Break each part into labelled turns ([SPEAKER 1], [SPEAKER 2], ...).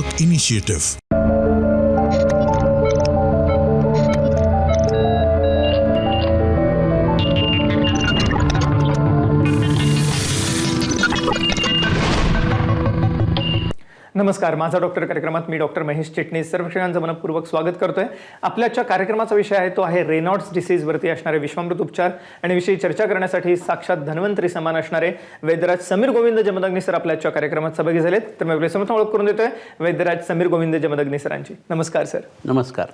[SPEAKER 1] Growth initiative.
[SPEAKER 2] नमस्कार, माझा doctor कार्यक्रमात मी डॉक्टर महेश चिटणीस सर्व प्रेक्षकांचं मनपूर्वक स्वागत करतोय. आपल्याच्या कार्यक्रमाचा विषय आहे तो आहे रेनॉल्ड्स डिसीज वरती असणारे विश्वामृत उपचार आणि विषयी चर्चा करण्यासाठी साक्षात धन्वंतरी समान असणारे वैद्यराज समीर गोविंद जमदग्नी सर आपल्याच्या कार्यक्रमात सहभागी झालेत. तर मी आपल्या समोर ओळख करून देतोय वैद्यराज समीर गोविंद जमदग्नी सरांची. नमस्कार सर.
[SPEAKER 3] नमस्कार.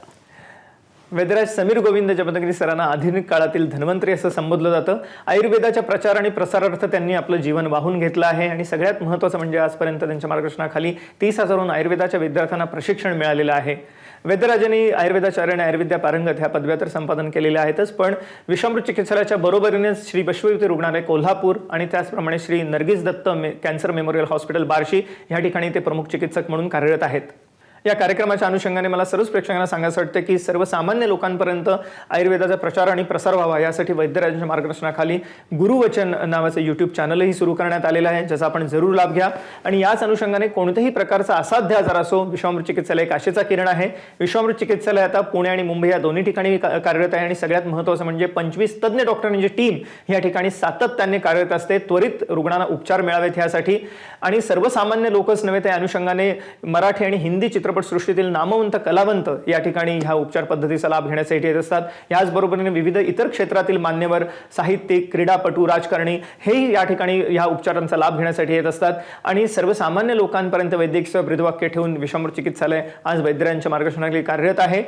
[SPEAKER 2] वैद्यराज समीर गोविंद जमदग्नी सरांना आधुनिक काळातील धन्वंतरी असं संबोधलं जातं. आयुर्वेदाच्या प्रचार आणि प्रसारार्थ त्यांनी आपलं जीवन वाहून घेतलं आहे आणि सगळ्यात महत्त्वाचं म्हणजे आजपर्यंत त्यांच्या मार्गदर्शनाखाली 30,000 आयुर्वेदाच्या विद्यार्थ्यांना प्रशिक्षण मिळालेलं आहे. वैद्यराजांनी आयुर्वेदाचार्य आणि आयुर्विद्या पारंगत ह्या पदव्या तर संपादन केलेल्या आहेतच, पण विश्वामृत चिकित्सालयाच्या बरोबरीने श्री बसवयुती रुग्णालय कोल्हापूर आणि त्याचप्रमाणे Shri Nargis Dutt cancer memorial hospital Barshi या ठिकाणी ते प्रमुख चिकित्सक म्हणून कार्यरत आहेत. या कार्यक्रमाच्या अनुषंगाने मला सर्वच प्रेक्षकांना सांगायचं वाटतं की सर्वसामान्य लोकांपर्यंत आयुर्वेदाचा प्रचार आणि प्रसार व्हावा यासाठी वैद्यराजांच्या मार्गदर्शनाखाली गुरुवचन नावाचं यूट्यूब चॅनलही सुरू करण्यात आलेलं आहे, ज्याचा आपण जरूर लाभ घ्या. आणि याच अनुषंगाने कोणत्याही प्रकारचा असाध्य आजार असो, विश्वामृत चिकित्सालय एक आशेचा किरण आहे. विश्वामृत चिकित्सालय आता पुणे आणि मुंबई या दोन्ही ठिकाणी कार्यरत आहे आणि सगळ्यात महत्त्वाचं म्हणजे 25 तज्ञ डॉक्टरांची टीम या ठिकाणी सातत्याने कार्यरत असते त्वरित रुग्णांना उपचार मिळावेत यासाठी. आणि सर्वसामान्य लोकच नव्हे त्या अनुषंगाने मराठी आणि हिंदी चित्रपट सृष्टीतील नामवंत कलावंत या ठिकाणी ह्या उपचार पद्धतीचा लाभ घेण्यासाठी येत असतात. याचबरोबरीने विविध इतर क्षेत्रातील मान्यवर, साहित्यिक, क्रीडापटू, राजकारणी हेही या ठिकाणी ह्या उपचारांचा लाभ घेण्यासाठी येत असतात. आणि सर्वसामान्य लोकांपर्यंत वैद्यकीय ब्रीदवाक्य ठेवून विश्वामृत चिकित्सालय आज वैद्यराजांच्या मार्गदर्शनाखाली कार्यरत आहे.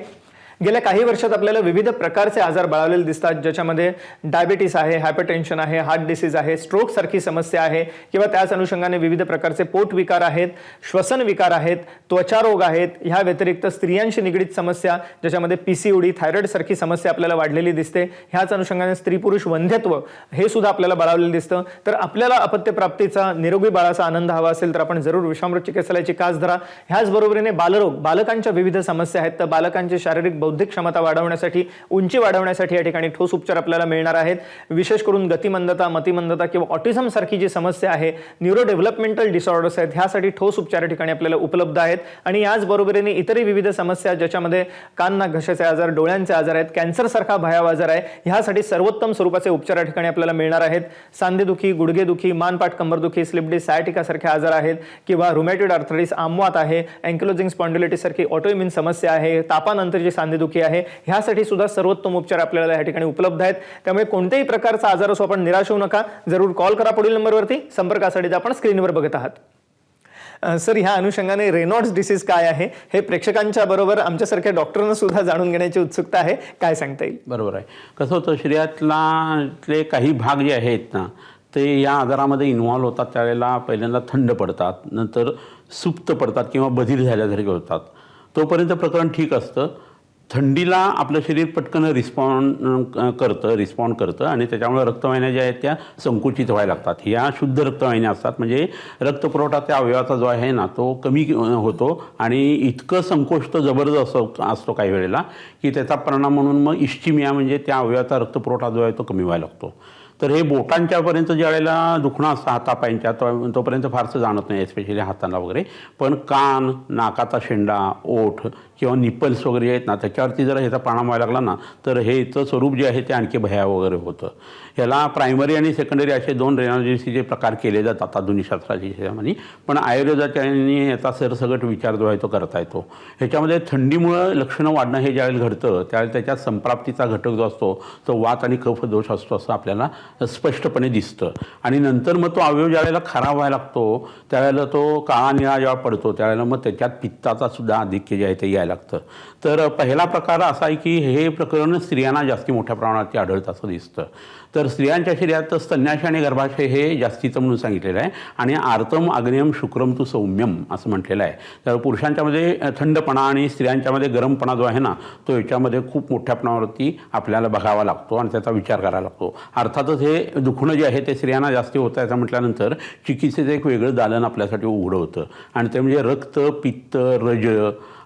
[SPEAKER 2] गेल्या काही वर्षात आपल्याला विविध प्रकारचे आजार बळावलेले दिसतात, ज्याच्यामध्ये डायबिटीस आहे, हायपरटेन्शन आहे, हार्ट डिसीज आहे, स्ट्रोक सारखी समस्या आहे किंवा त्याच अनुषंगाने विविध प्रकारचे पोट विकार आहेत, श्वसन विकार आहेत, त्वचा रोग आहेत. ह्या व्यतिरिक्त स्त्रियांशी निगडीत समस्या ज्याच्यामध्ये PCOD, थायरॉइड सारखी समस्या आपल्याला वाढलेली दिसते. ह्याच अनुषंगाने स्त्री पुरुष वंध्यत्व हे सुद्धा आपल्याला बळावलेलं दिसतं. तर आपल्याला अपत्यप्राप्तीचा, निरोगी बाळाचा आनंद हवा असेल तर आपण जरूर विश्वामृत चिकित्सालयाची कास धरा. ह्याचबरोबरीने बालरोग, बालकांच्या विविध समस्या आहेत, तर बालकांची शारीरिक बौद्धिक क्षमता वाढवण्यासाठी, उंची वाढवण्यासाठी या ठिकाणी ठोस उपचार आपल्याला मिळणार आहेत. विशेष करून गतिमंदता, मतिमंदता किंवा ऑटिझम सारखी जी समस्या आहे, न्यूरो डेव्हलपमेंटल डिसऑर्डर्स आहेत, ह्यासाठी ठोस उपचार या ठिकाणी आपल्याला उपलब्ध आहेत. आणि याचबरोबरीने इतरही विविध समस्या ज्याच्यामध्ये कान नाक घशाचे आजार, डोळ्यांचे आजार आहेत, कॅन्सर सारखा भयावह आजार आहे, ह्यासाठी सर्वोत्तम स्वरूपाचे उपचार या ठिकाणी आपल्याला मिळणार आहेत. सांधेदुखी, गुडघेदुखी, मानपाट कंबरदुखी, स्लिप डिस्क, सायटिका सारखे आजार आहेत किंवा रुमॅटॉइड आर्थरायटिस, आमवात आहे, अँकिलोजिंग स्पॉन्डिलायटिस सारखी ऑटोइम्युन समस्या आहे, तापानंतरची सांधेदुखी आहे, ह्यासाठी सुद्धा सर्वोत्तम उपचार आपल्याला या ठिकाणी उपलब्ध आहेत. त्यामुळे कोणत्याही प्रकारचा आजार असो आपण निराश होऊ नका, जरूर कॉल करा पुढील नंबरवरती. संपर्कासाठी आपण स्क्रीनवर बघत आहात. सर, ह्या अनुषंगाने रेनॉल्ड्स डिसीज काय आहे हे प्रेक्षकांच्या बरोबर आमच्यासारख्या डॉक्टरांना सुद्धा जाणून घेण्याची उत्सुकता आहे, काय सांगता येईल?
[SPEAKER 3] बरोबर आहे. कसं होतं, शरीरातले काही भाग जे आहेत ना ते या आजारामध्ये इन्व्हॉल्व होतात. त्यावेळेला पहिल्यांदा थंड पडतात, नंतर सुप्त पडतात किंवा बधीर झाल्यासारखे होतात. तोपर्यंत प्रकरण ठीक असतं. थंडीला आपलं शरीर पटकन रिस्पॉन्ड करतं आणि त्याच्यामुळे रक्तवाहिन्या ज्या आहेत त्या संकुचित व्हायला लागतात. ह्या शुद्ध रक्तवाहिन्या असतात, म्हणजे रक्तपुरवठा त्या अवयवाचा जो आहे ना तो कमी होतो आणि इतकं संकोच तो जबरदस्त असतो काही वेळेला की त्याचा परिणाम म्हणून मग इश्चिमिया म्हणजे त्या अवयवाचा रक्तपुरवठा जो आहे तो कमी व्हायला लागतो. तर हे बोटांच्यापर्यंत ज्या वेळेला दुखणं असतं हातापायांच्या तोपर्यंत फारसं जाणवत नाही, स्पेशली हाताला वगैरे. पण कान, नाकाचा शेंडा, ओठ किंवा निपल्स वगैरे आहेत ना त्याच्यावरती जर ह्याचा परिणाम व्हायला लागला ना तर हेचं स्वरूप जे आहे ते आणखी भयावह वगैरे होतं. ह्याला प्रायमरी आणि सेकंडरी असे 2 रेनॉल्ड्सचे प्रकार केले जातात आधुनिक शास्त्राच्या हिशोबाने. पण आयुर्वेदाच्यानी याचा सरसकट विचार जो आहे तो करता येतो. ह्याच्यामध्ये थंडीमुळं लक्षणं वाढणं हे ज्यावेळेला घडतं त्यावेळेला त्याच्यात संप्राप्तीचा घटक जो असतो तो वात आणि कफ दोष असतो असं आपल्याला स्पष्टपणे दिसतं. आणि नंतर मग तो अवयव ज्यावेळेला खराब व्हायला लागतो त्यावेळेला तो काळा निळा जेव्हा पडतो त्यावेळेला मग त्याच्यात पित्ताचा सुद्धा आधिक्य जे आहे ते यायला लागतं. तर पहिला प्रकार असा आहे की हे प्रकरण स्त्रियांना जास्ती मोठ्या प्रमाणात आढळतं असं दिसतं. तर स्त्रियांच्या शरीरात स्तन्याशय आणि गर्भाशय हे जास्तीचं म्हणून सांगितलेलं आहे आणि आर्तम आग्नेयम शुक्रम तु सौम्यम असं म्हटलेलं आहे. तर पुरुषांच्यामध्ये थंडपणा आणि स्त्रियांच्यामध्ये गरमपणा जो आहे ना तो याच्यामध्ये खूप मोठ्या प्रमाणावरती आपल्याला बघावा लागतो आणि त्याचा विचार करायला लागतो. अर्थातच हे दुखणं जे आहे ते स्त्रियांना जास्ती होतं असं म्हटल्यानंतर चिकित्सेचं एक वेगळं दालन आपल्यासाठी उघडं होतं आणि ते म्हणजे रक्त, पित्त, रज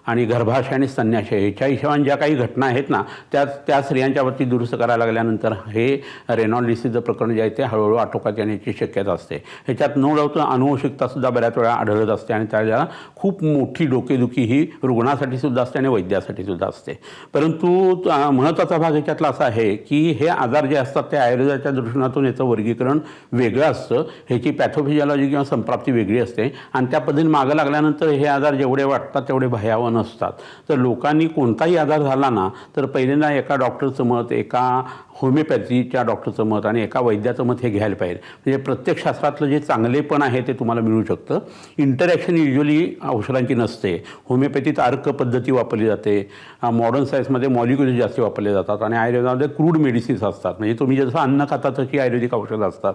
[SPEAKER 3] आणि गर्भाशय आणि स्तन्याशय ह्याच्या हिशोबाने ज्या काही घटना आहेत ना त्या स्त्रियांच्या बाबतीत दुरुस्त करायला लागल्यानंतर हे रेनॉल्ड डिसीजचं प्रकरण जे आहे ते हळूहळू आटोक्यात येण्याची शक्यता असते. ह्याच्यात नो डाऊट अनुवंशिकतासुद्धा बऱ्याच वेळा आढळत असते आणि त्याला खूप मोठी डोकेदुखी ही रुग्णासाठी सुद्धा असते आणि वैद्यासाठी सुद्धा असते. परंतु महत्त्वाचा भाग ह्याच्यातला असा आहे की हे आजार जे असतात ते आयुर्वेदाच्या दृष्टिकोनातून याचं वर्गीकरण वेगळं असतं. ह्याची पॅथोफिजिओलॉजी किंवा संप्राप्ती वेगळी असते आणि त्या पद्धतीने मागं लागल्यानंतर हे आजार जेवढे वाटतात तेवढे भयावह नसतात. तर लोकांनी कोणताही आजार झाला ना तर पहिल्यांदा एका डॉक्टरचं मत, एका होमिओपॅथीच्या डॉक्टरचं मत आणि एका वैद्याचं मत हे घ्यायला पाहिजे. म्हणजे प्रत्येक शास्त्रातलं जे चांगलेपण आहे ते तुम्हाला मिळू शकतं. इंटरॅक्शन युजली औषधांची नसते. होमिओपॅथीत अर्क पद्धती वापरली जाते, मॉडर्न सायन्समध्ये मॉलिक्युल्स जास्त वापरले जातात आणि आयुर्वेदामध्ये क्रूड मेडिसिन्स असतात. म्हणजे तुम्ही जसं अन्न खाता तशी आयुर्वेदिक औषधं असतात.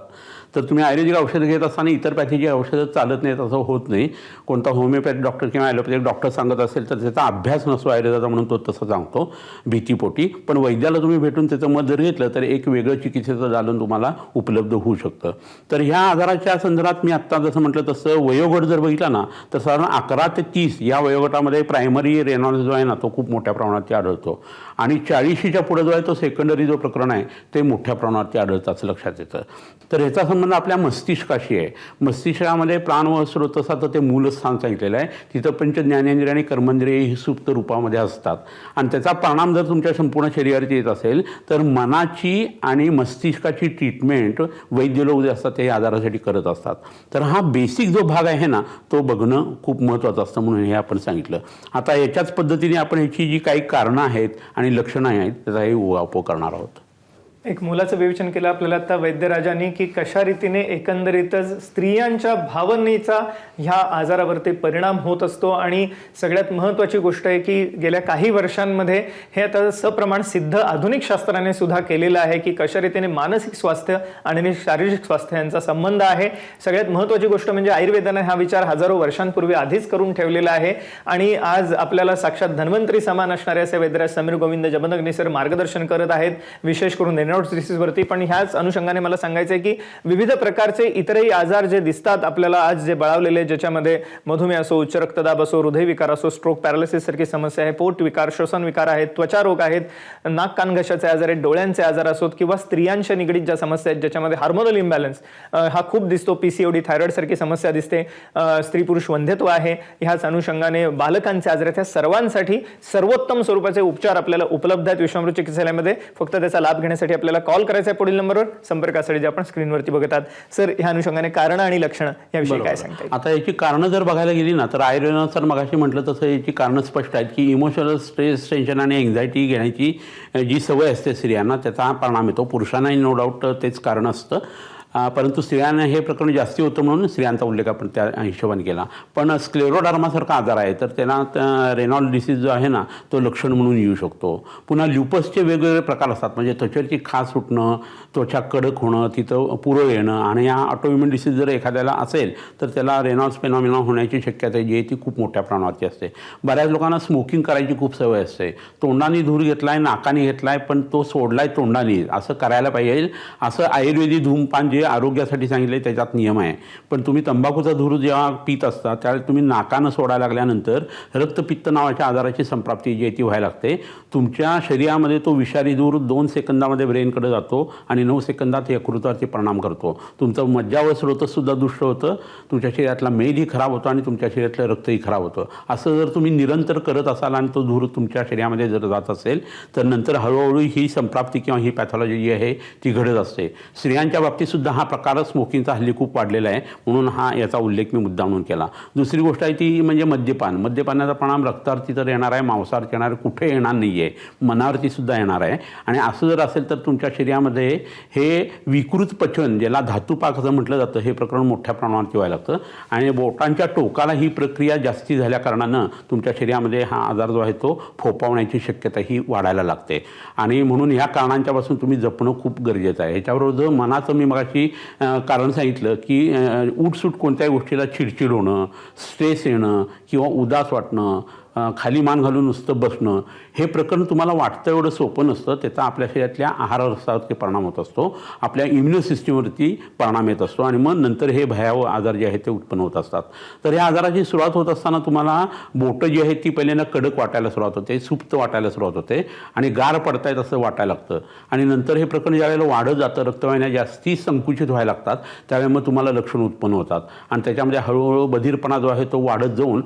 [SPEAKER 3] तर तुम्ही आयुर्वेदिक औषधं घेत असताना इतर पॅथीची औषधं चालत नाहीत असं होत नाही. कोणता होमिओपॅथिक डॉक्टर किंवा ॲलोपॅथिक डॉक्टर सांगत असेल तर त्याचा अभ्यास नसतो आयुर्वेदाचा म्हणून तो तसं सांगतो भीतीपोटी. पण वैद्याला तुम्ही भेटून त्याचं मत जर घेतलं तर एक वेगळं चिकित्सेचं दालन तुम्हाला उपलब्ध होऊ शकतं. तर ह्या आजाराच्या संदर्भात मी आत्ता जसं म्हटलं तसं वयोगट जर बघितला ना तर साधारण 11 ते 30 या वयोगटामध्ये प्रायमरी रेनॉल्ड जो आहे ना तो खूप मोठ्या प्रमाणात आढळतो आणि 40च्या पुढे जो आहे तो सेकंडरी जो प्रकरण आहे ते मोठ्या प्रमाणात आढळतं असं लक्षात येतं. तर ह्याचा संबंध आपल्या मस्तिष्काशी आहे. मस्तिष्कामध्ये प्राण व स्रोतसाचं ते मूलस्थान सांगितलेलं आहे. तिथं पंच ज्ञानेंद्रिय आणि कर्मेंद्रिय ही सुप्त रूपामध्ये असतात आणि त्याचा परिणाम जर तुमच्या संपूर्ण शरीरावरती येत असेल तर मनाची आणि मस्तिष्काची ट्रीटमेंट वैद्य लोक जे असतात ते आजारासाठी करत असतात. तर हा बेसिक जो भाग आहे ना तो बघणं खूप महत्त्वाचं असतं म्हणून हे आपण सांगितलं. आता याच्याच पद्धतीने आपण ह्याची जी काही कारणं आहेत आणि लक्षणं आहेत त्याचाही उहापोह करणार आहोत.
[SPEAKER 2] एक मुलाचं विवेचन केलं आपल्याला आता वैद्यराजांनी की कशा रीतीने एकंदरीतच स्त्रियांच्या भावनेचा ह्या आजारावरती परिणाम होत असतो आणि सगळ्यात महत्त्वाची गोष्ट आहे की गेल्या काही वर्षांमध्ये हे आता सप्रमाण सिद्ध आधुनिक शास्त्राने सुद्धा केलेलं आहे की कशा रीतीने मानसिक स्वास्थ्य आणि शारीरिक स्वास्थ्य यांचा संबंध आहे. सगळ्यात महत्त्वाची गोष्ट म्हणजे आयुर्वेदाने हा विचार हजारो वर्षांपूर्वी आधीच करून ठेवलेला आहे आणि आज आपल्याला साक्षात धन्वंतरी समान असणारे असे वैद्यराज समीर गोविंद जमदग्नी सर मार्गदर्शन करत आहेत विशेष करून रेनॉल्ड्स डिसीजवरती. पण ह्याच अनुषंगाने मला सांगायचं आहे की विविध प्रकारचे इतरही आजार जे दिसतात आपल्याला आज जे बळावलेले ज्याच्यामध्ये मधुमेह असो, उच्च रक्तदाब असो, हृदयविकार असो, स्ट्रोक पॅरालिसिस सारखी समस्या आहे, पोट विकार, श्वसन विकार आहेत, त्वचा रोग आहेत, नाक कान घशाचे आजार आहेत, डोळ्यांचे आजार असोत किंवा स्त्रियांच्या निगडीत ज्या समस्या आहेत ज्याच्यामध्ये हार्मोनल इम्बॅलन्स हा खूप दिसतो, पीसीओडी, थायरॉइड सारखी समस्या दिसते, स्त्री पुरुष वंध्यत्व आहे, ह्याच अनुषंगाने बालकांचे आजार आहेत, ह्या सर्वांसाठी सर्वोत्तम स्वरूपाचे उपचार आपल्याला उपलब्ध आहेत विश्वामृत चिकित्सालयामध्ये. फक्त त्याचा लाभ घेण्यासाठी आपल्याला कॉल करायचा आहे पुढील नंबरवर संपर्कासाठी जे आपण स्क्रीनवरती बघतात. सर ह्या अनुषंगाने कारण आणि लक्षणं याविषयी काय सांगता येईल?
[SPEAKER 3] आता याची कारणं जर बघायला गेली ना तर आयुर्वेदानुसार मगाशी म्हटलं तसं याची कारणं स्पष्ट आहेत की इमोशनल स्ट्रेस, टेन्शन आणि एन्झायटी घेण्याची जी सवय असते स्त्रियांना त्याचा परिणाम येतो. पुरुषांनाही नो डाऊट तेच कारण असतं. परंतु स्त्रियांना हे प्रकरण जास्ती होतं म्हणून स्त्रियांचा उल्लेख आपण त्या हिशोबाने केला. पण स्क्लेरोडर्मासारखा आजार आहे तर त्याला रेनॉल्ड डिसीज जो आहे ना तो लक्षण म्हणून येऊ शकतो. पुन्हा ल्युपसचे वेगवेगळे प्रकार असतात म्हणजे त्वचेची खाज सुटणं, त्वचा कडक होणं, तिथं पुरळ येणं आणि हा ऑटोइम्युन डिसीज जर एखाद्याला असेल तर त्याला रेनॉल्ड्स फेनॉमिना होण्याची शक्यता जी आहे ती खूप मोठ्या प्रमाणावरती असते. बऱ्याच लोकांना स्मोकिंग करायची खूप सवय असते. तोंडाने धूर घेतलाय, नाकाने घेतलाय पण तो सोडलाय तोंडाने, असं करायला पाहिजे असं आयुर्वेदिक धूमपान जे आरोग्यासाठी सांगितले त्याच्यात नियम आहे. पण तुम्ही तंबाखूचा धूर जेव्हा पित असता त्यावेळेस तुम्ही नाकानं सोडायला लागल्यानंतर रक्तपित्त नावाच्या आजाराची संप्राप्ती जी आहे ती व्हायला लागते. तुमच्या शरीरामध्ये तो विषारी धूर 2 सेकंदामध्ये ब्रेनकडे जातो आणि 9 सेकंदात यकृतावरती परिणाम करतो. तुमचं मज्जा व स्रोतसुद्धा दुष्ट होतं, तुमच्या शरीरातला मेदही खराब होतो आणि तुमच्या शरीरातलं रक्तही खराब होतं. असं जर तुम्ही निरंतर करत असाल आणि तो धूर तुमच्या शरीरामध्ये जर जात असेल तर नंतर हळूहळू ही संप्राप्ती किंवा ही पॅथॉलॉजी जी आहे ती घडत असते. स्त्रियांच्या बाबतीतसुद्धा हा प्रकार स्मोकिंगचा हल्ली खूप वाढलेला आहे म्हणून याचा उल्लेख मी मुद्दा म्हणून केला. दुसरी गोष्ट आहे ती म्हणजे मद्यपानाचा परिणाम रक्तावरती तर येणार आहे, मांसावरती येणार आहे, कुठे येणार नाही आहे, मनावरती सुद्धा येणार आहे. आणि असं जर असेल तर तुमच्या शरीरामध्ये हे विकृत पचन ज्याला धातुपाक असं म्हटलं जातं हे प्रकरण मोठ्या प्रमाणात व्हायला लागतं आणि बोटांच्या टोकाला ही प्रक्रिया जास्ती झाल्या कारणानं तुमच्या शरीरामध्ये हा आजार जो आहे तो फोफावण्याची शक्यता ही वाढायला लागते. आणि म्हणून ह्या कारणांच्यापासून तुम्ही जपणं खूप गरजेचं आहे. ह्याच्याबरोबर जर मनाचं मी मगाशी कारण सांगितलं की उठसूट कोणत्याही गोष्टीला चिडचिड होणं, स्ट्रेस येणं किंवा उदास वाटणं, खाली मान घालून नुसतं बसणं, हे प्रकरण तुम्हाला वाटतं एवढं सोपं नसतं. त्याचा आपल्या शरीरातल्या आहार रसावरती परिणाम होत असतो, आपल्या इम्युनो सिस्टीमवरती परिणाम येत असतो आणि मग नंतर हे भयावह आजार जे आहेत ते उत्पन्न होत असतात. तर या आजाराची सुरुवात होत असताना तुम्हाला बोटं जी आहेत ती पहिल्यांदा कडक वाटायला सुरुवात होते, सुप्त वाटायला सुरुवात होते आणि गार पडतायत असं वाटायला लागतं. आणि नंतर हे प्रकरण ज्यावेळेला वाढत जातं, रक्तवाहिन्या जास्ती संकुचित व्हायला लागतात, त्यावेळेला मग तुम्हाला लक्षणं उत्पन्न होतात आणि त्याच्यामध्ये हळूहळू बधीरपणा जो आहे तो वाढत जाऊन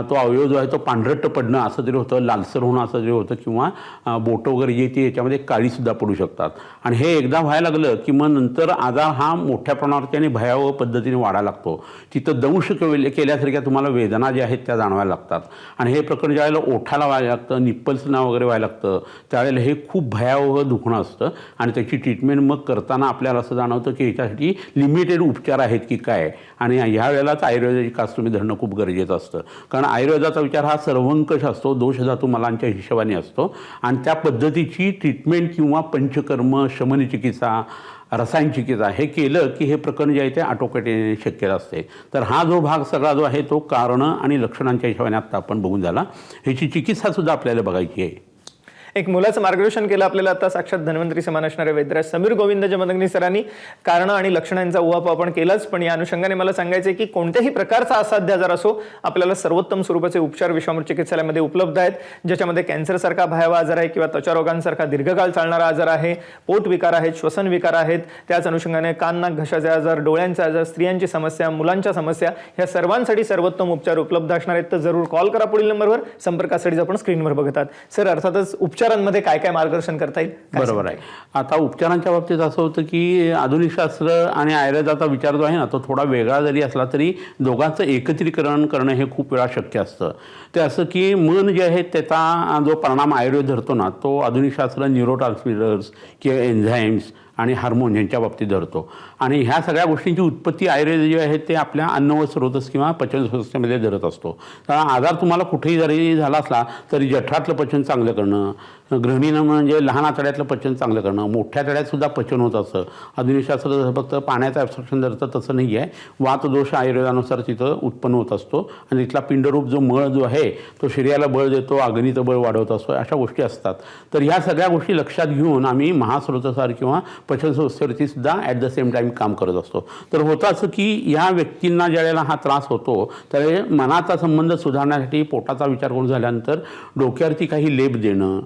[SPEAKER 3] तो अवयव जो आहे तो पांढरट पडणं असं तरी होतं, लालसर होणं असं तरी होतं, किंवा बोटं वगैरे जी ती याच्यामध्ये काळीसुद्धा पडू शकतात. आणि हे एकदा व्हायला लागलं की मग नंतर आजार हा मोठ्या प्रमाणावरती आणि भयावह पद्धतीने वाढायला लागतो. तिथं दंश केल्यासारख्या तुम्हाला वेदना ज्या आहेत त्या जाणवायला लागतात. आणि हे प्रकरण ज्यावेळेला ओठाला व्हायला लागतं, निप्पल्सना वगैरे व्हायला लागतं, त्यावेळेला हे खूप भयावह दुखणं असतं आणि त्याची ट्रीटमेंट मग करताना आपल्याला असं जाणवतं की याच्यासाठी लिमिटेड उपचार आहेत की काय. आणि ह्या वेळेलाच आयुर्वेदाची कास तुम्ही धरणं खूप गरजेचं असतं, कारण आयुर्वेदाचा विचार हा सर्वंकष असतो, दोष धातू मलांच्या हिशोबाने असतो आणि त्या पद्धतीची ट्रीटमेंट किंवा पंचकर्म, शमनचिकित्सा, रसायन चिकित्सा हे केलं की हे प्रकरण जे आहे ते आटोक्यात येणे शक्य असते. तर हा जो भाग सगळा जो आहे तो कारणं आणि लक्षणांच्या हिशोबाने आत्ता आपण बघून झाला. ह्याची चिकित्सासुद्धा आपल्याला बघायची आहे.
[SPEAKER 2] एक मुलाचं मार्गदर्शन केलं आपल्याला आता साक्षात धन्वंतरी समान असणारे वैद्यराज समीर गोविंद जमदग्नी सरांनी. कारणं आणि लक्षणांचा उहापोह आपण केलाच, पण या अनुषंगाने मला सांगायचं आहे की कोणत्याही प्रकारचा असाध्य आजार असो, आपल्याला सर्वोत्तम स्वरूपाचे उपचार विश्वामृत चिकित्सालयामध्ये उपलब्ध आहेत, ज्याच्यामध्ये कॅन्सरसारखा भयावह आजार आहे किंवा त्वचा रोगांसारखा दीर्घकाळ चालणारा आजार आहे, पोट विकार आहेत, श्वसन विकार आहेत, त्याच अनुषंगाने कान नाक घशाचे आजार, डोळ्यांचे आजार, स्त्रियांची समस्या, मुलांच्या समस्या, ह्या सर्वांसाठी सर्वोत्तम उपचार उपलब्ध असणार आहेत. तर जरूर कॉल करा पुढील नंबरवर. संपर्कासाठी आपण स्क्रीनवर बघतात. सर, अर्थातच उपचारांमध्ये काय काय मार्गदर्शन करता येईल?
[SPEAKER 3] बरोबर आहे. आता उपचारांच्या बाबतीत असं होतं की आधुनिक शास्त्र आणि आयुर्वेदाचा विचार जो आहे ना तो थोडा वेगळा जरी असला तरी दोघांचं एकत्रीकरण करणं हे खूप वेळा शक्य असतं. ते असं की मन जे आहे त्याचा जो परिणाम आयुर्वेद धरतो ना तो आधुनिक शास्त्र न्यूरोट्रान्समिटर्स किंवा एन्झाईम्स आणि हार्मोन यांच्या बाबतीत धरतो. आणि ह्या सगळ्या गोष्टींची उत्पत्ती आयुर्वेद जे आहे ते आपल्या अन्न व स्रोतस किंवा पचन संस्थेमध्ये धरत असतो. कारण आजार तुम्हाला कुठेही जरी झाला असला तरी जठरातलं पचन चांगलं करणं, गृहिणीनं म्हणजे लहान आतड्यातलं पचन चांगलं करणं, मोठ्या आतड्यात सुद्धा पचन होत असतं. आधुनिक शास्त्र फक्त पाण्याचं ॲब्सॉर्प्शन धरतं तसं नाही आहे. वातदोष आयुर्वेदानुसार तिथं उत्पन्न होत असतो आणि तिथला पिंडरूप जो मळ जो आहे तो शरीराला बळ देतो, अग्नीचं बळ वाढवत असतो, अशा गोष्टी असतात. तर ह्या सगळ्या गोष्टी लक्षात घेऊन आम्ही महास्रोतसार किंवा पचन संस्थेवरती सुद्धा ॲट द सेम टाईम काम करत असतो. तर होतं असं की या व्यक्तींना ज्यावेळेला हा त्रास होतो त्यावेळी मनाचा संबंध सुधारण्यासाठी पोटाचा विचार करून झाल्यानंतर डोक्यावरती काही लेप देणं,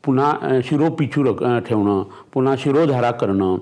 [SPEAKER 3] पुन्हा शिरोपिचूर ठेवणं, पुन्हा शिरोधारा करणं,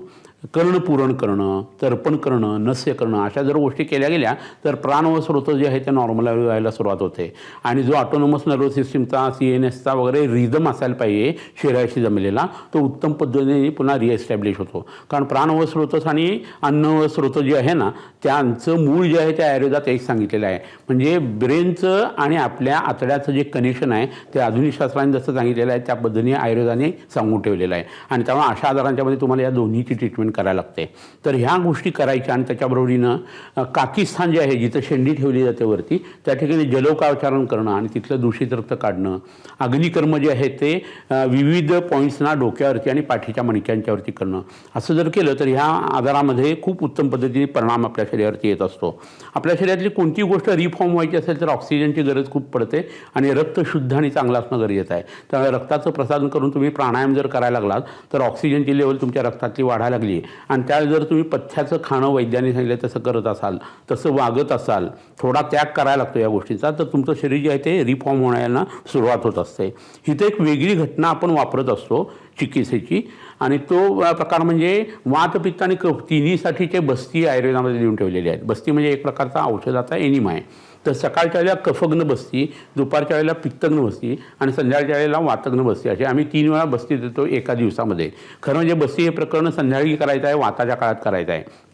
[SPEAKER 3] कर्णपुरण करणं, तर्पण करणं, नस्य करणं, अशा जर गोष्टी केल्या गेल्या तर प्राण व स्रोत जे आहे ते नॉर्मल व्हायला सुरुवात होते. आणि जो ऑटोनॉमस नर्वस सिस्टीमचा CNSचा वगैरे रिदम असायला पाहिजे शरीराशी जमलेला, तो उत्तम पद्धतीने पुन्हा रिएस्टॅब्लिश होतो. कारण प्राण व स्रोतस आणि अन्न व स्रोत जे आहे ना त्यांचं मूळ जे आहे त्या आयुर्वेदात एक सांगितलेलं आहे. म्हणजे ब्रेनचं आणि आपल्या आतड्याचं जे कनेक्शन आहे ते आधुनिक शास्त्राने जसं सांगितलेलं आहे त्या पद्धतीने आयुर्वेदाने सांगून ठेवलेलं आहे. आणि त्यामुळे अशा आजारांच्यामध्ये तुम्हाला या दोन्हीची ट्रीटमेंट करायला लागते. तर ह्या गोष्टी करायच्या. आणि त्याच्याबरोबरीनं काकीस्थान जे आहे जिथं शेंडी ठेवली जाते वरती त्या ठिकाणी जलोकाचारण करणं आणि तिथलं दूषित रक्त काढणं, अग्निकर्म जे आहे ते विविध पॉईंट्सना डोक्यावरती आणि पाठीच्या मणक्यांच्यावरती करणं, असं जर केलं तर ह्या आजारामध्ये खूप उत्तम पद्धतीने परिणाम आपल्या शरीरावरती येत असतो. आपल्या शरीरातली कोणतीही गोष्ट रिफॉर्म व्हायची असेल तर ऑक्सिजनची गरज खूप पडते आणि रक्त शुद्ध आणि चांगलं असणं गरजेचं आहे. त्यामुळे रक्ताचं प्रसारण करून तुम्ही प्राणायाम जर करायला लागलात तर ऑक्सिजनची लेवल तुमच्या रक्तातली वाढायला लागली आणि त्यावेळी जर तुम्ही पथ्याचं खाणं वैद्याने सांगितलं तसं करत असाल, तसं वागत असाल, थोडा त्याग करायला लागतो या गोष्टीचा, तर तुमचं शरीर जे आहे ते रिफॉर्म होण्याला सुरुवात होत असते. इथं एक वेगळी घटना आपण वापरत असतो चिकित्सेची आणि तो प्रकार म्हणजे वात, पित्त आणि कफ तिन्हीसाठीचे बस्ती आयुर्वेदामध्ये देऊन ठेवलेले आहेत. बस्ती म्हणजे एक प्रकारचा औषधाचा एनिमा आहे. तर सकाळच्या वेळेला कफग्न बस्ती, दुपारच्या वेळेला पित्तग्न बस्ती आणि संध्याकाळच्या वेळेला वातग्न बस्ती, असे आम्ही 3 वेळा बस्ती देतो एका दिवसामध्ये. खरं म्हणजे बस्ती हे प्रकरण संध्याकाळी करायचं आहे, वाताच्या काळात करायचं आहे.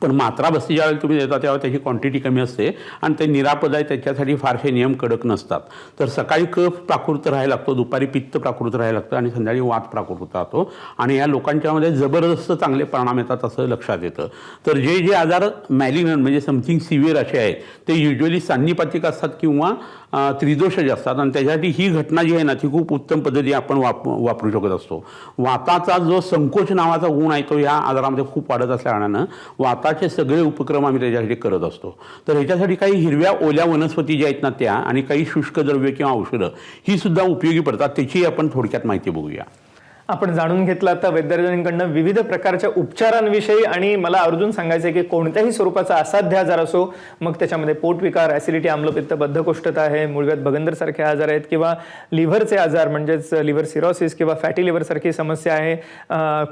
[SPEAKER 3] पण मात्रा बस्ती ज्यावेळेला तुम्ही देता तेव्हा त्याची क्वांटिटी कमी असते आणि ते निरापद आहे, त्याच्यासाठी फारसे नियम कडक नसतात. तर सकाळी कफ प्राकृत राहायला लागतो, दुपारी पित्त प्राकृत राहायला लागतं आणि संध्याकाळी वात प्राकृत राहतो. आणि या लोकांच्यामध्ये जबरदस्त चांगले परिणाम येतात असं लक्षात येतं. तर जे जे आजार मॅलिग्नंट म्हणजे समथिंग सिव्हिअर असे आहेत ते युजली सान्निपातिक असतात किंवा त्रिदोषज असतात आणि त्याच्यासाठी ही घटना जी आहे ना ती खूप उत्तम पद्धती आपण वापरू शकत असतो. वाताचा जो संकोच नावाचा गुण आहे तो या आजारामध्ये खूप वाढत असल्याकारणानं स्वतःचे सगळे उपक्रम आम्ही त्याच्यासाठी करत असतो. तर ह्याच्यासाठी काही हिरव्या ओल्या वनस्पती ज्या आहेत ना त्या आणि काही शुष्क द्रव्य किंवा औषधं ही सुद्धा उपयोगी पडतात. त्याची आपण थोडक्यात माहिती बघूया.
[SPEAKER 2] आपण जाणून घेतलं आता वैद्यराजांकडनं विविध प्रकारच्या उपचारांविषयी, आणि मला आवर्जून सांगायचं आहे की कोणत्याही स्वरूपाचा असाध्य आजार असो, मग त्याच्यामध्ये पोटविकार, ॲसिडिटी, आम्लपित्त, बद्धकोष्ठता आहे, मूळव्याध भगंदर सारखे आजार आहेत, किंवा लिव्हरचे आजार म्हणजेच लिव्हर सिरोसिस किंवा फॅटी लिव्हर सारखी समस्या आहे,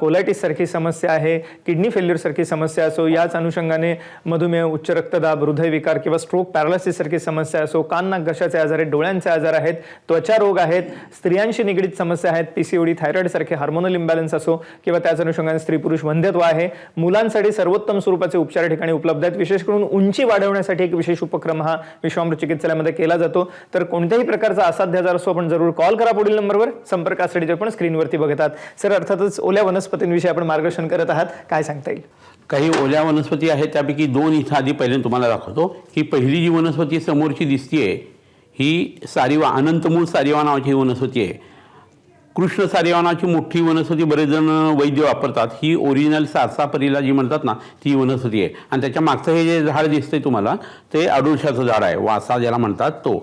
[SPEAKER 2] कोलायटिस सारखी समस्या आहे, किडनी फेल्युअर सारखी समस्या असो, याच अनुषंगाने मधुमेह, उच्च रक्तदाब, हृदयविकार किंवा स्ट्रोक, पॅरालिसिस सारखी समस्या असो, कान नाक घशाचे आजार आहेत, डोळ्यांचे आजार आहेत, त्वचा रोग आहेत, स्त्रियांशी निगडीत समस्या आहेत, पीसीओडी, थायरॉइड सारखे हार्मोनल इम्बॅलन्स असो, किंवा त्याच अनुषंगाने स्त्री पुरुष वंध्यत्व आहे, मुलांसाठी सर्वोत्तम स्वरूपाचे उपचार या ठिकाणी उपलब्ध आहेत. विशेष करून उंची वाढवण्यासाठी एक विशेष उपक्रम हा विश्वामृत चिकित्सालयामध्ये केला जातो. तर कोणत्याही प्रकारचा असाध्य आजार असो आपण जरूर कॉल करा पुढील नंबरवर. संपर्कासाठी जे पण स्क्रीनवरती बघतात. सर, अर्थातच ओल्या वनस्पतींविषयी आपण मार्गदर्शन करत आहात, काय सांगता येईल?
[SPEAKER 3] काही ओल्या वनस्पती आहेत, त्यापैकी 2 इथं आधी पहिल्यांदा तुम्हाला दाखवतो. ही पहिली जी वनस्पती समोरची दिसतीये ही सारिवा, अनंतमूळ सारिवा नावाची वनस्पती आहे. कृष्ण सारिवा नावाची मोठी वनस्पती बरेच जण वैद्य वापरतात. ही ओरिजिनल सारसापरीला जी म्हणतात ना ती वनस्पती आहे. आणि त्याच्या मागचं हे जे झाड दिसतंय तुम्हाला ते अडुळशाचं झाड आहे, वासा ज्याला म्हणतात तो.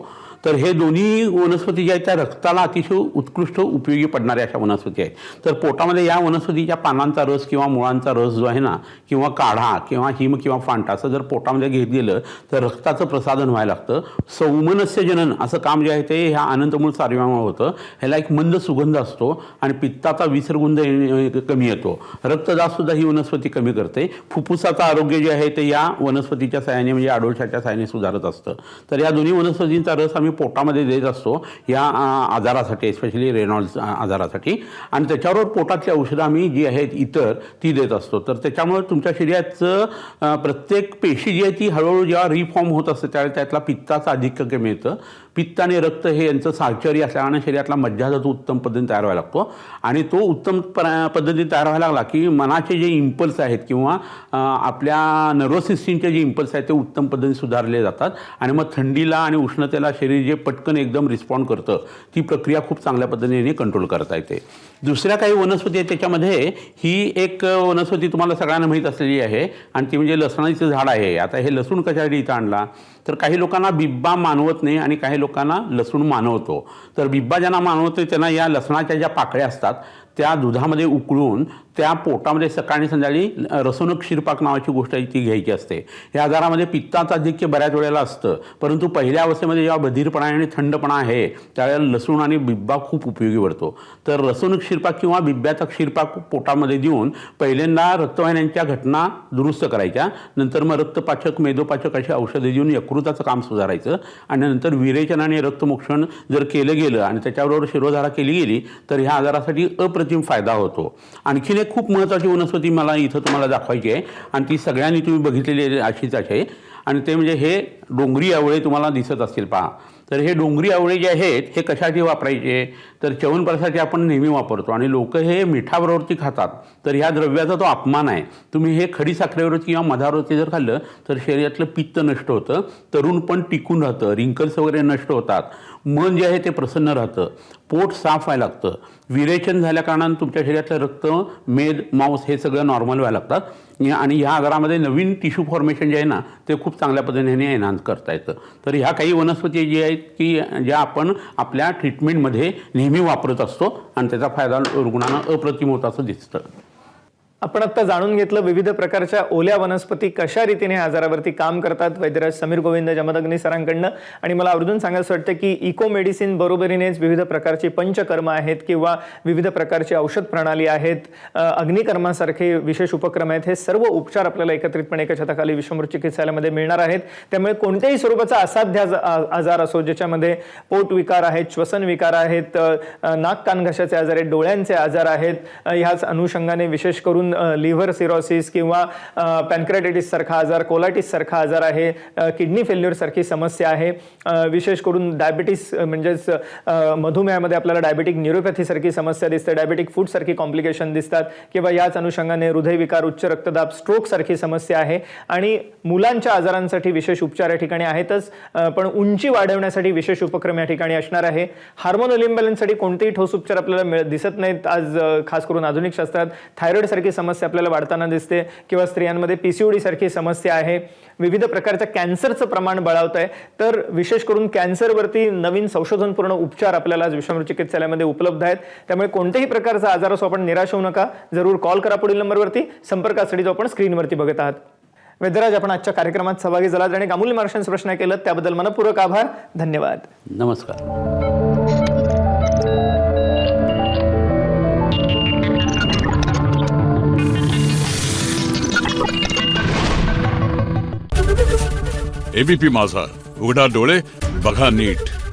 [SPEAKER 3] तर हे दोन्ही वनस्पती ज्या आहेत त्या रक्ताला अतिशय उत्कृष्ट उपयोगी पडणाऱ्या अशा वनस्पती आहेत. तर पोटामध्ये या वनस्पतीच्या पानांचा रस किंवा मुळांचा रस जो आहे ना, किंवा काढा किंवा हिम किंवा फांटा असं जर पोटामध्ये घेत गेलं तर रक्ताचं प्रसादन व्हायला लागतं. सौमनस्य जनन असं काम जे आहे ते ह्या अनंतमूळ सारिवामुळे होतं. ह्याला एक मंद सुगंध असतो आणि पित्ताचा विसर्गुंध कमी येतो. रक्तदाब सुद्धा ही वनस्पती कमी करते. फुफ्फुसाचं आरोग्य जे आहे ते या वनस्पतीच्या साहाय्याने म्हणजे अडुळशाच्या साहाय्याने सुधारत असतं. तर या दोन्ही वनस्पतींचा रस आम्ही पोटामध्ये देत असतो या आजारासाठी, स्पेशली रेनॉल्ड्स आजारासाठी. आणि त्याच्याबरोबर पोटातली औषधं आम्ही जी आहेत इतर ती देत असतो. तर त्याच्यामुळे तुमच्या शरीराचं प्रत्येक पेशी जी आहे ती हळूहळू जेव्हा रिफॉर्म होत असते त्यावेळेस त्यातला पित्ताचं आधिक्य कमी येतं. पित्त आणि रक्त हे यांचं साहचर्य असल्याने शरीरातला मज्जाधातू उत्तम पद्धतीने तयार व्हायला लागतो. आणि तो उत्तम पद्धतीने तयार व्हायला लागला की मनाचे जे इम्पल्स आहेत किंवा आपल्या नर्वस सिस्टीमचे जे इम्पल्स आहेत ते उत्तम पद्धतीने सुधारले जातात. आणि मग थंडीला आणि उष्णतेला शरीर जे पटकन एकदम रिस्पॉन्ड करतं ती प्रक्रिया खूप चांगल्या पद्धतीने कंट्रोल करता येते. दुसऱ्या काही वनस्पती आहेत त्याच्यामध्ये ही एक वनस्पती तुम्हाला सगळ्यांना माहीत असलेली आहे आणि ती म्हणजे लसणाचं झाड आहे. आता हे लसूण कशासाठी इथं आणला तर काही लोकांना बिब्बा मानवत नाही आणि काही लोकांना लसूण मानवतो. तर बिब्बा ज्यांना मानवतो त्यांना या लसणाच्या ज्या पाकळ्या असतात त्या दुधामध्ये उकळून त्या पोटामध्ये सकाळी संध्याकाळी रसोनक क्षीरपाक नावाची गोष्ट आहे ती घ्यायची असते. या आजारामध्ये पित्ताचं आधिक्य बऱ्याच वेळेला असतं, परंतु पहिल्या अवस्थेमध्ये जेव्हा बधीरपणा आणि थंडपणा आहे त्यावेळेला लसूण आणि बिब्बा खूप उपयोगी पडतो. तर रसोनक क्षीरपाक किंवा बिब्ब्याचा क्षीरपाक पोटामध्ये देऊन पहिल्यांदा रक्तवाहिन्यांच्या घटना दुरुस्त करायच्या, नंतर मग रक्तपाचक, मेदोपाचक अशी औषधे देऊन यकृताचं काम सुधारायचं आणि नंतर विरेचन आणि रक्तमोक्षण जर केलं गेलं आणि त्याच्याबरोबर शिरोधारा केली गेली तर ह्या आजारासाठी अप्रतिम फायदा होतो. आणखीन एक खूप महत्त्वाची वनस्पती मला इथं तुम्हाला दाखवायची आहे आणि ती सगळ्यांनी तुम्ही बघितलेली अशीच आहे आणि ते म्हणजे हे डोंगरी आवळे तुम्हाला दिसत असतील पहा. तर हे डोंगरी आवळे जे आहेत हे कशासाठी वापरायचे तर च्यवनप्रसासाठी आपण नेहमी वापरतो आणि लोक हे मिठाबरोबरती खातात. तर ह्या द्रव्याचा तो अपमान आहे. तुम्ही हे खडी साखरेवरती किंवा मधावरती जर खाल्लं तर शरीरातलं पित्त नष्ट होतं, तरुण पण टिकून राहतं, रिंकल्स वगैरे नष्ट होतात, मन जे आहे ते प्रसन्न राहतं, पोट साफ व्हायला लागतं, विरेचन झाल्या कारणानं तुमच्या शरीरातलं रक्त, मेद, मांस हे सगळं नॉर्मल व्हायला लागतात आणि ह्या आजारामध्ये नवीन टिश्यू फॉर्मेशन जे आहे ना ते खूप चांगल्या पद्धतीने एनहान्स करता येतं. तर ह्या काही वनस्पती जी आहेत की ज्या आपण आपल्या ट्रीटमेंटमध्ये नेहमी वापरत असतो आणि त्याचा फायदा रुग्णांना अप्रतिम होत असं दिसतं.
[SPEAKER 2] आपण आता जाणून घेतलं विविध प्रकारच्या ओल्या वनस्पती कशा रीतीने आजारावरती काम करतात वैद्यराज समीर गोविंद जमदग्नी सरांकडनं. आणि मला आवर्जून सांगायचं वाटतं की इको मेडिसिन बरोबरीनेच विविध प्रकारची पंचकर्म आहेत किंवा विविध प्रकारची औषध प्रणाली आहेत, अग्निकर्मासारखे विशेष उपक्रम आहेत, हे सर्व उपचार आपल्याला एकत्रितपणे एका छताखाली विश्वामृत चिकित्सालयामध्ये मिळणार आहेत. त्यामुळे कोणत्याही स्वरूपाचा असाध्य आजार असो, ज्याच्यामध्ये पोट विकार आहेत, श्वसन विकार आहेत, नाक कान घशाचे आजार आहेत, डोळ्यांचे आजार आहेत, ह्याच अनुषंगाने विशेष करून लिव्हर सिरोसिस किंवा पॅनक्रेटायटिस सारखा आजार, कोलायटिस सारखा आजार आहे, किडनी फेल्युअर सारखी समस्या आहे, विशेष करून डायबिटीस म्हणजेच मधुमेहामध्ये आपल्याला डायबेटिक न्यूरोपॅथी सारखी समस्या दिसते, डायबेटिक फूड सारखी कॉम्प्लिकेशन दिसतात किंवा याच अनुषंगाने हृदयविकार, उच्च रक्तदाब, स्ट्रोक सारखी समस्या आहे. आणि मुलांच्या आजारांसाठी विशेष उपचार या ठिकाणी आहेतच, पण उंची वाढवण्यासाठी विशेष उपक्रम या ठिकाणी असणार आहे. हार्मोनल इम्बॅलन्ससाठी कोणतेही ठोस उपचार आपल्याला दिसत नाहीत आज, खास करून आधुनिक शास्त्रात. थायरॉइड सारखी समस्या आपल्याला वाढताना दिसते किंवा स्त्रियांमध्ये PCOD सारखी समस्या आहे, विविध प्रकारच्या कॅन्सरचं प्रमाण बळावत आहे, तर विशेष करून कॅन्सरवरती नवीन संशोधनपूर्ण उपचार आपल्याला आज विश्रामृत चिकित्सालयामध्ये उपलब्ध आहेत. त्यामुळे कोणत्याही प्रकारचा आजार असो आपण निराश होऊ नका, जरूर कॉल करा पुढील नंबरवरती. संपर्कासाठी जो आपण स्क्रीनवरती बघत आहात. वैद्यराज, आपण आजच्या कार्यक्रमात सहभागी झालात आणि अमूल्य मार्गदर्शन प्रश्न केलं त्याबद्दल मनपूर्वक आभार. धन्यवाद.
[SPEAKER 3] नमस्कार.
[SPEAKER 1] ABP माझा, उघडा डोळे बघा नीट.